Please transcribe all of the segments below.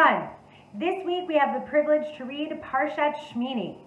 everyone. This week we have the privilege to read Parashat Shmini.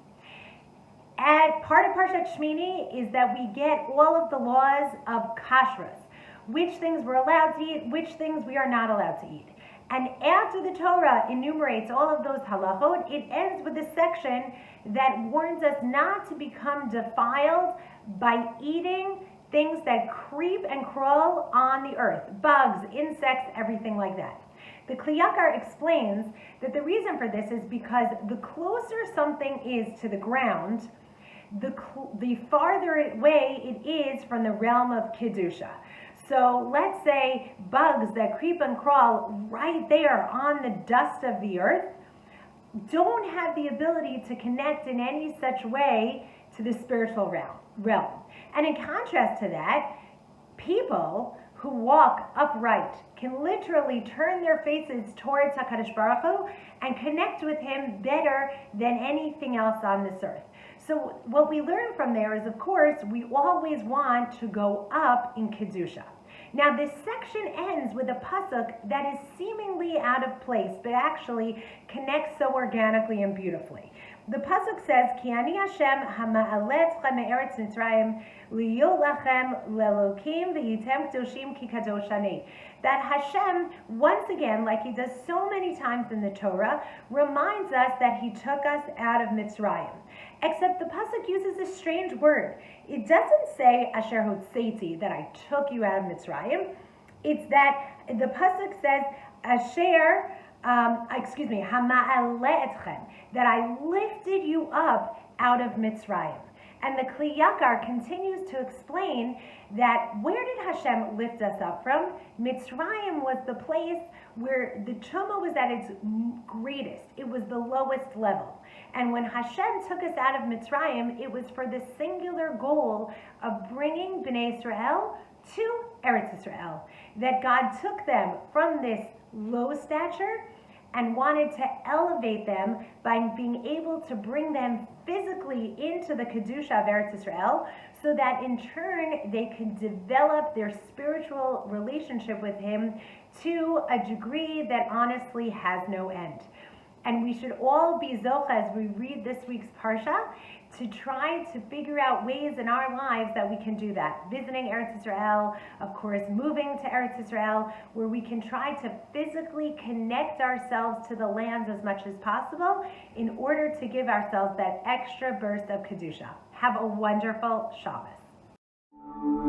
And part of Parashat Shmini is that we get all of the laws of kashrus, which things we're allowed to eat, which things we are not allowed to eat. And after the Torah enumerates all of those halachot, it ends with a section that warns us not to become defiled by eating things that creep and crawl on the earth, bugs, insects, everything like that. The Kli Yakar explains that the reason for this is because the closer something is to the ground, the farther away it is from the realm of Kedusha. So let's say bugs that creep and crawl right there on the dust of the earth don't have the ability to connect in any such way to the spiritual realm. And in contrast to that, people who walk upright can literally turn their faces towards HaKadosh Baruch Hu and connect with Him better than anything else on this earth. So what we learn from there is, of course, we always want to go up in Kedusha. Now this section ends with a pasuk that is seemingly out of place, but actually connects so organically and beautifully. The pasuk says, Ki ani Hashem hama'alet chem me'eretz Mitzrayim liyot lachem lelokim v'yitem kedoshim ki kadosh ani. That Hashem, once again, like He does so many times in the Torah, reminds us that He took us out of Mitzrayim. Except the pasuk uses a strange word. It doesn't say Asher Hotzeiti, that I took you out of Mitzrayim. It's that the pasuk says Asher, Hama'ale etchem, that I lifted you up out of Mitzrayim. And the Kli Yakar continues to explain that where did Hashem lift us up from? Mitzrayim was the place where the Tumah was at its greatest. It was the lowest level. And when Hashem took us out of Mitzrayim, it was for the singular goal of bringing Bnei Israel to Eretz Israel. That God took them from this low stature and wanted to elevate them by being able to bring them physically into the Kedusha of Eretz Israel, so that in turn they could develop their spiritual relationship with Him to a degree that honestly has no end. And we should all be zocha as we read this week's Parsha to try to figure out ways in our lives that we can do that. Visiting Eretz Israel, of course, moving to Eretz Israel, where we can try to physically connect ourselves to the lands as much as possible in order to give ourselves that extra burst of Kedusha. Have a wonderful Shabbos.